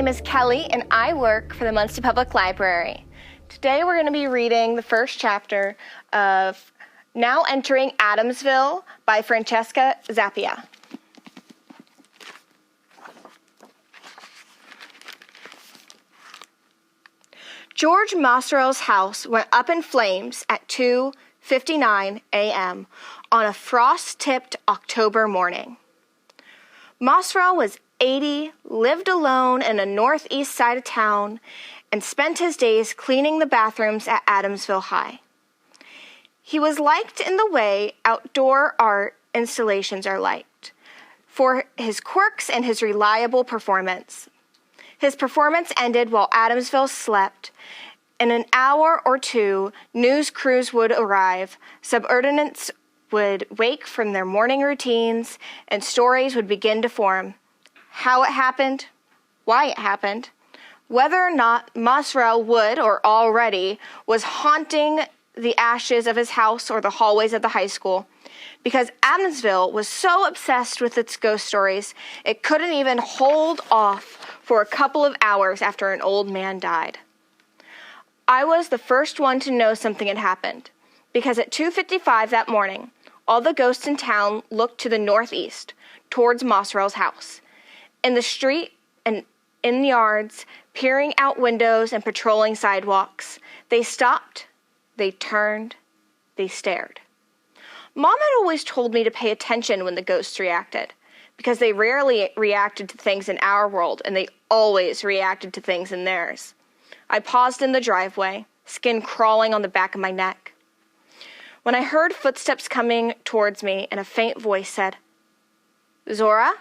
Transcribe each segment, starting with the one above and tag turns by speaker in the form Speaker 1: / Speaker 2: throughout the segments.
Speaker 1: name is Kelly, and I work for the Muncie Public Library. Today we're going to be reading the first chapter of Now Entering Addamsville by Francesca Zappia. George Mosrell's house went up in flames at 2:59 a.m. on a frost-tipped October morning. Mosrell was 80, lived alone in a northeast side of town, and spent his days cleaning the bathrooms at Addamsville High. He was liked in the way outdoor art installations are liked, for his quirks and his reliable performance. His performance ended while Addamsville slept. In an hour or two, news crews would arrive, subordinates would wake from their morning routines, and stories would begin to form. How it happened, why it happened, whether or not Mosrell would or already was haunting the ashes of his house or the hallways of the high school, because Addamsville was so obsessed with its ghost stories, it couldn't even hold off for a couple of hours after an old man died. I was the first one to know something had happened, because at 2:55 that morning, all the ghosts in town looked to the northeast, towards Mosrell's house. In the street and in yards, peering out windows and patrolling sidewalks, they stopped, they turned, they stared. Mom had always told me to pay attention when the ghosts reacted, because they rarely reacted to things in our world, and they always reacted to things in theirs. I paused in the driveway, skin crawling on the back of my neck, when I heard footsteps coming towards me, and a faint voice said, "Zora?"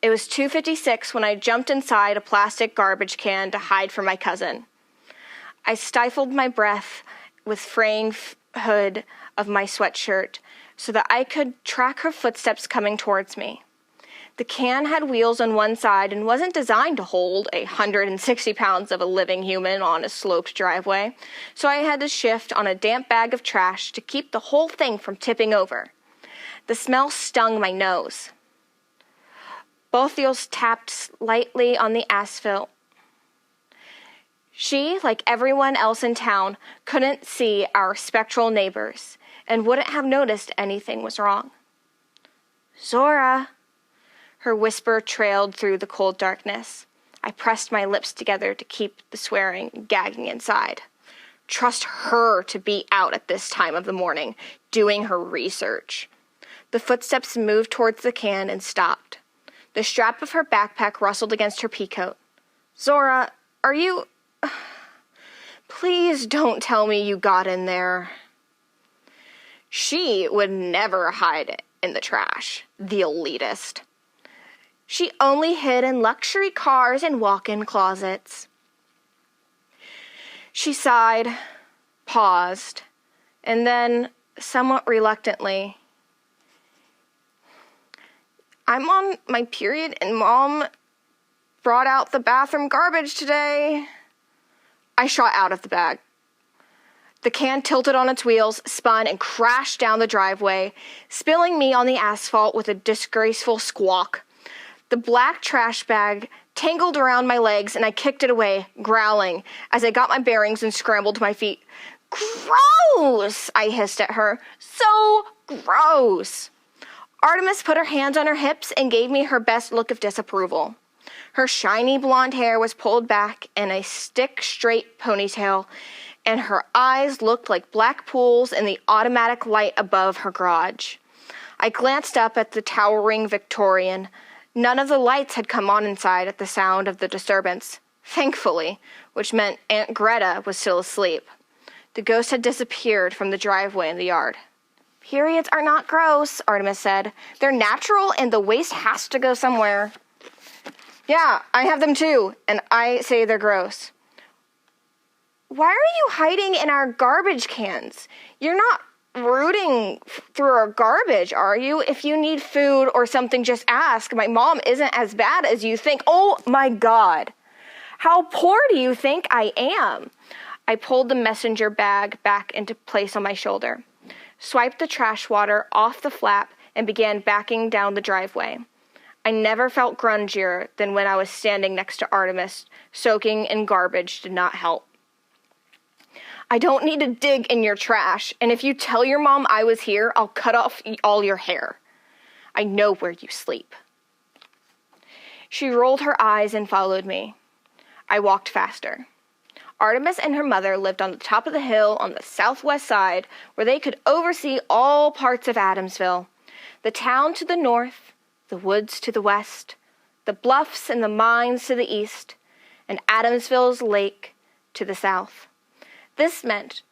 Speaker 1: It was 2:56 when I jumped inside a plastic garbage can to hide from my cousin. I stifled my breath with fraying hood of my sweatshirt so that I could track her footsteps coming towards me. The can had wheels on one side and wasn't designed to hold 160 pounds of a living human on a sloped driveway, so I had to shift on a damp bag of trash to keep the whole thing from tipping over. The smell stung my nose. Both wheels tapped lightly on the asphalt. She, like everyone else in town, couldn't see our spectral neighbors and wouldn't have noticed anything was wrong. "Zora," her whisper trailed through the cold darkness. I pressed my lips together to keep the swearing gagging inside. Trust her to be out at this time of the morning, doing her research. The footsteps moved towards the can and stopped. The strap of her backpack rustled against her peacoat. "Zora, are you... Please don't tell me you got in there." She would never hide in the trash, the elitist. She only hid in luxury cars and walk-in closets. She sighed, paused, and then, somewhat reluctantly, "I'm on my period and Mom brought out the bathroom garbage today." I shot out of the bag. The can tilted on its wheels, spun, and crashed down the driveway, spilling me on the asphalt with a disgraceful squawk. The black trash bag tangled around my legs, and I kicked it away, growling, as I got my bearings and scrambled to my feet. "Gross!" I hissed at her. "So gross!" Artemis put her hands on her hips and gave me her best look of disapproval. Her shiny blonde hair was pulled back in a stick-straight ponytail, and her eyes looked like black pools in the automatic light above her garage. I glanced up at the towering Victorian. None of the lights had come on inside at the sound of the disturbance, thankfully, which meant Aunt Greta was still asleep. The ghost had disappeared from the driveway in the yard. "Periods are not gross," Artemis said. "They're natural, and the waste has to go somewhere." "Yeah, I have them too, and I say they're gross." "Why are you hiding in our garbage cans? You're not rooting through our garbage, are you? If you need food or something, just ask. My mom isn't as bad as you think." "Oh my God. How poor do you think I am?" I pulled the messenger bag back into place on my shoulder, swiped the trash water off the flap, and began backing down the driveway. I never felt grungier than when I was standing next to Artemis. Soaking in garbage did not help. I don't need to dig in your trash, and if you tell your mom I was here, I'll cut off all your hair. I know where you sleep. She rolled her eyes and followed me. I walked faster. Artemis and her mother lived on the top of the hill on the southwest side, where they could oversee all parts of Addamsville. The town to the north, the woods to the west, the bluffs and the mines to the east, and Addamsville's lake to the south. This meant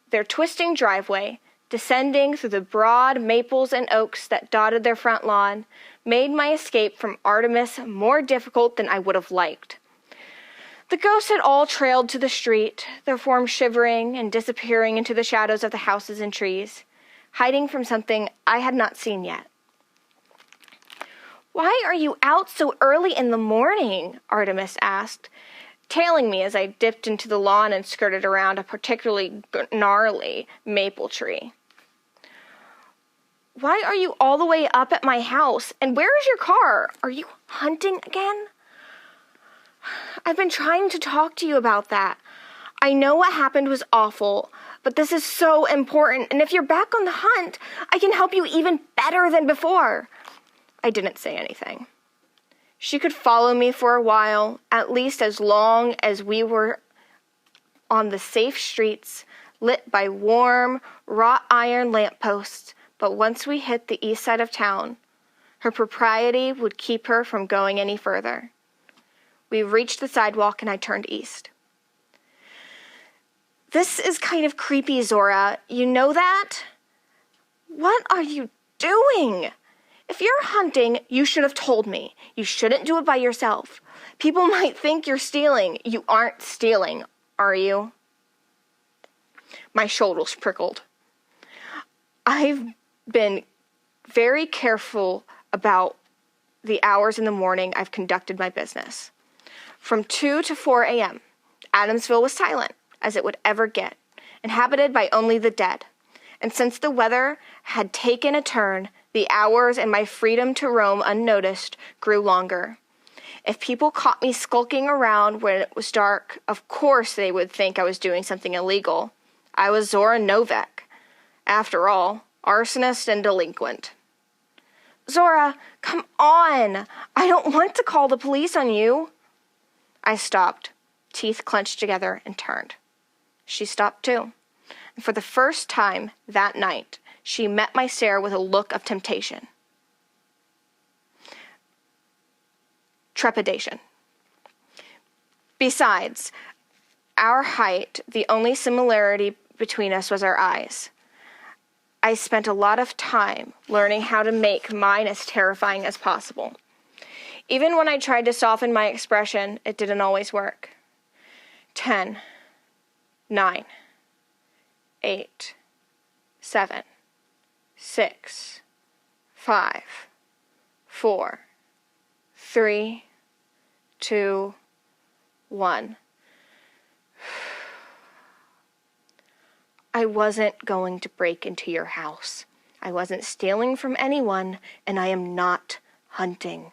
Speaker 1: their twisting driveway, descending through the broad maples and oaks that dotted their front lawn, made my escape from Artemis more difficult than I would have liked. The ghosts had all trailed to the street, their forms shivering and disappearing into the shadows of the houses and trees, hiding from something I had not seen yet. "Why are you out so early in the morning?" Artemis asked, tailing me as I dipped into the lawn and skirted around a particularly gnarly maple tree. "Why are you all the way up at my house? And where is your car? Are you hunting again?" "I've been trying to talk to you about that. I know what happened was awful, but this is so important, and if you're back on the hunt, I can help you even better than before." I didn't say anything. She could follow me for a while, at least as long as we were on the safe streets, lit by warm, wrought iron lampposts, but once we hit the east side of town, her propriety would keep her from going any further. We reached the sidewalk and I turned east. "This is kind of creepy, Zora. You know that?" "What are you doing? If you're hunting, you should have told me. You shouldn't do it by yourself. People might think you're stealing. You aren't stealing, are you?" My shoulders prickled. I've been very careful about the hours in the morning I've conducted my business. From 2 to 4 a.m., Addamsville was silent as it would ever get, inhabited by only the dead. And since the weather had taken a turn, the hours and my freedom to roam unnoticed grew longer. If people caught me skulking around when it was dark, of course they would think I was doing something illegal. I was Zora Novak. After all, arsonist and delinquent. "Zora, come on! I don't want to call the police on you." I stopped, teeth clenched together, and turned. She stopped too. And for the first time that night, she met my stare with a look of temptation. Trepidation. Besides our height, the only similarity between us was our eyes. I spent a lot of time learning how to make mine as terrifying as possible. Even when I tried to soften my expression, it didn't always work. 10, 9, 8, 7, 6, 5, 4, 3, 2, 1. I wasn't going to break into your house. I wasn't stealing from anyone, and I am not hunting.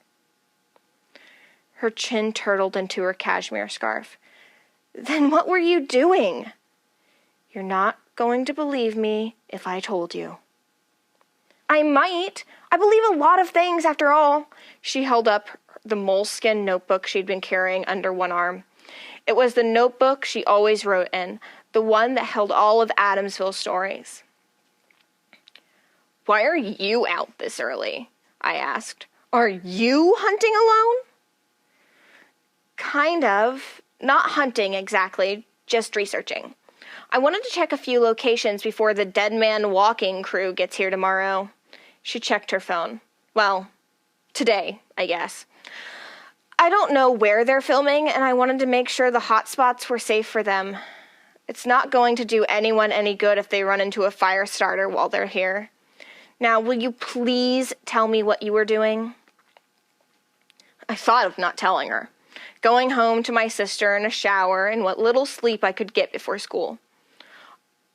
Speaker 1: Her chin turtled into her cashmere scarf. "Then what were you doing?" "You're not going to believe me if I told you." "I might. I believe a lot of things, after all." She held up the moleskin notebook she'd been carrying under one arm. It was the notebook she always wrote in, the one that held all of Addamsville's stories. "Why are you out this early?" I asked. "Are you hunting alone?" "Kind of. Not hunting exactly, just researching. I wanted to check a few locations before the Dead Man Walking crew gets here tomorrow." She checked her phone. "Well, today, I guess. I don't know where they're filming, and I wanted to make sure the hot spots were safe for them. It's not going to do anyone any good if they run into a fire starter while they're here. Now, will you please tell me what you were doing?" I thought of not telling her. Going home to my sister in a shower and what little sleep I could get before school.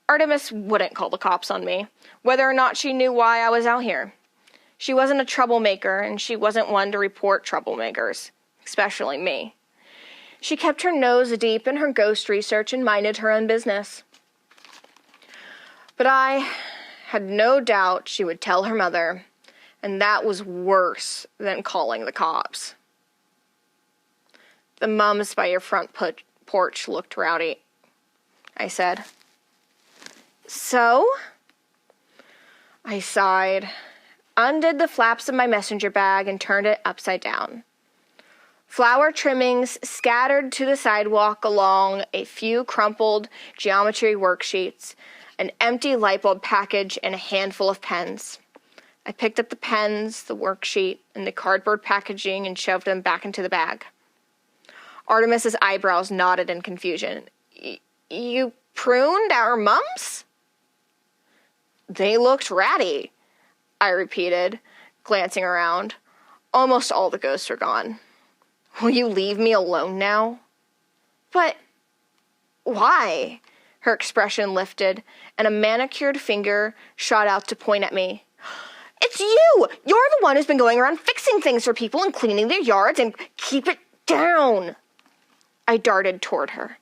Speaker 1: Artemis wouldn't call the cops on me, whether or not she knew why I was out here. She wasn't a troublemaker, and she wasn't one to report troublemakers, especially me. She kept her nose deep in her ghost research and minded her own business. But I had no doubt she would tell her mother, and that was worse than calling the cops. The mums by your front porch looked rowdy, I said. So? I sighed, undid the flaps of my messenger bag, and turned it upside down. Flower trimmings scattered to the sidewalk along a few crumpled geometry worksheets, an empty light bulb package, and a handful of pens. I picked up the pens, the worksheet, and the cardboard packaging and shoved them back into the bag. Artemis's eyebrows knotted in confusion. You pruned our mums? They looked ratty, I repeated, glancing around. Almost all the ghosts were gone. Will you leave me alone now? But why? Her expression lifted, and a manicured finger shot out to point at me. It's you! You're the one who's been going around fixing things for people and cleaning their yards, and keep it down! I darted toward her,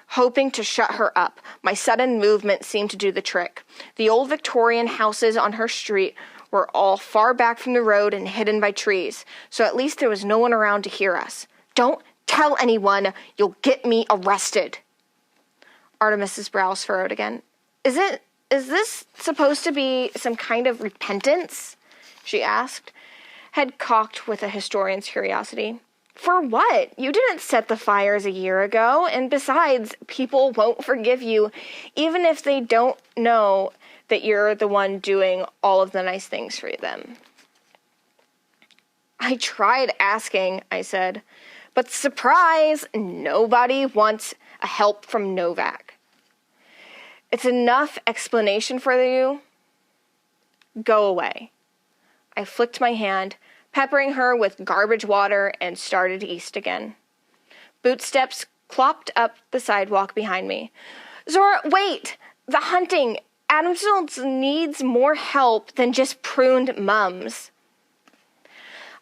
Speaker 1: hoping to shut her up. My sudden movement seemed to do the trick. The old Victorian houses on her street were all far back from the road and hidden by trees, so at least there was no one around to hear us. Don't tell anyone, you'll get me arrested. Artemis's brows furrowed again. Is this supposed to be some kind of repentance? She asked, head cocked with a historian's curiosity. For what? You didn't set the fires a year ago, and besides, people won't forgive you, even if they don't know that you're the one doing all of the nice things for them. I tried asking, I said, but surprise, nobody wants a help from Novak. It's enough explanation for you. Go away. I flicked my hand, peppering her with garbage water, and started east again. Bootsteps clopped up the sidewalk behind me. Zora, wait! The hunting! Addamsville needs more help than just pruned mums.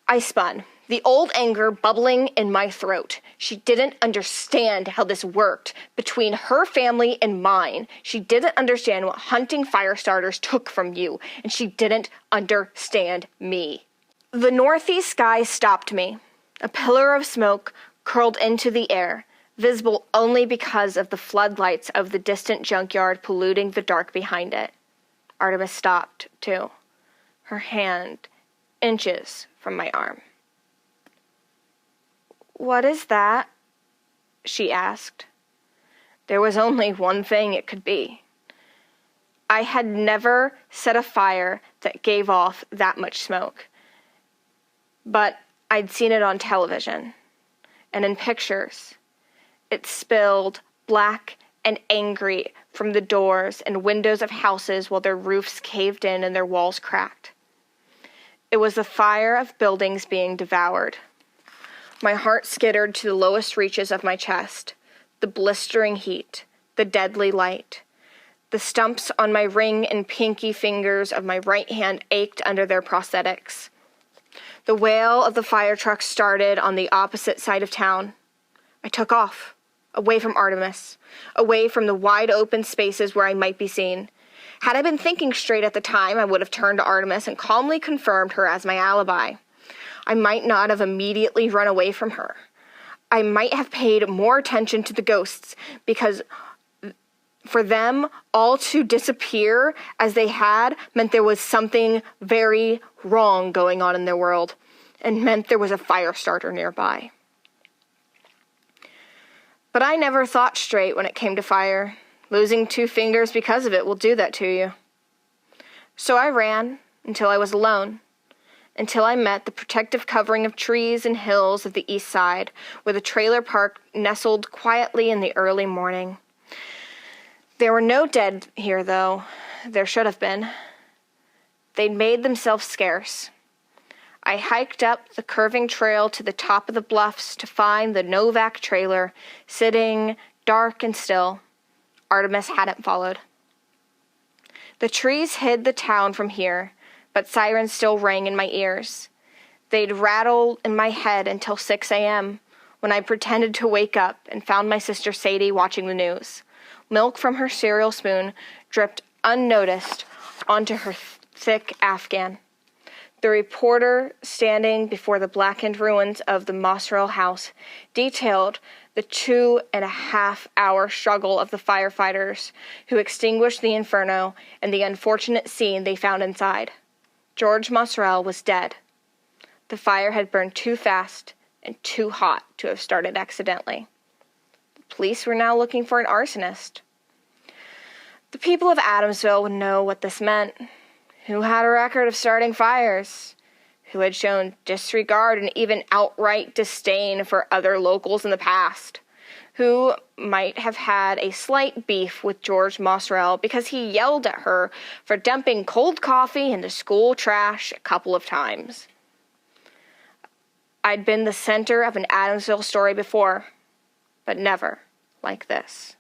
Speaker 1: I spun, the old anger bubbling in my throat. She didn't understand how this worked between her family and mine. She didn't understand what hunting fire starters took from you, and she didn't understand me. The northeast sky stopped me. A pillar of smoke curled into the air, visible only because of the floodlights of the distant junkyard polluting the dark behind it. Artemis stopped, too, her hand inches from my arm. What is that? She asked. There was only one thing it could be. I had never set a fire that gave off that much smoke. But I'd seen it on television and in pictures. It spilled black and angry from the doors and windows of houses while their roofs caved in and their walls cracked. It was the fire of buildings being devoured. My heart skittered to the lowest reaches of my chest, the blistering heat, the deadly light. The stumps on my ring and pinky fingers of my right hand ached under their prosthetics. The wail of the fire truck started on the opposite side of town. I took off, away from Artemis, away from the wide-open spaces where I might be seen. Had I been thinking straight at the time, I would have turned to Artemis and calmly confirmed her as my alibi. I might not have immediately run away from her. I might have paid more attention to the ghosts, because for them all to disappear as they had meant there was something very wrong going on in their world, and meant there was a fire starter nearby. But I never thought straight when it came to fire. Losing 2 fingers because of it will do that to you. So I ran until I was alone, until I met the protective covering of trees and hills of the east side, where the trailer park nestled quietly in the early morning. There were no dead here, though. There should have been. They'd made themselves scarce. I hiked up the curving trail to the top of the bluffs to find the Novak trailer, sitting dark and still. Artemis hadn't followed. The trees hid the town from here, but sirens still rang in my ears. They'd rattle in my head until 6 a.m., when I pretended to wake up and found my sister Sadie watching the news. Milk from her cereal spoon dripped unnoticed onto her thick Afghan. The reporter standing before the blackened ruins of the Mossrell house detailed the 2.5-hour struggle of the firefighters who extinguished the inferno and the unfortunate scene they found inside. George Mossrell was dead. The fire had burned too fast and too hot to have started accidentally. The police were now looking for an arsonist. The people of Addamsville would know what this meant. Who had a record of starting fires? Who had shown disregard and even outright disdain for other locals in the past? Who might have had a slight beef with George Mossrell because he yelled at her for dumping cold coffee in the school trash a couple of times? I'd been the center of an Addamsville story before, but never like this.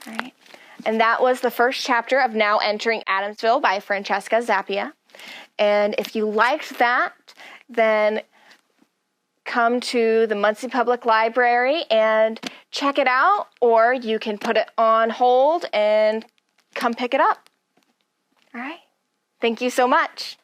Speaker 1: All right. And that was the first chapter of Now Entering Addamsville by Francesca Zappia. And if you liked that, then come to the Muncie Public Library and check it out, or you can put it on hold and come pick it up. All right. Thank you so much.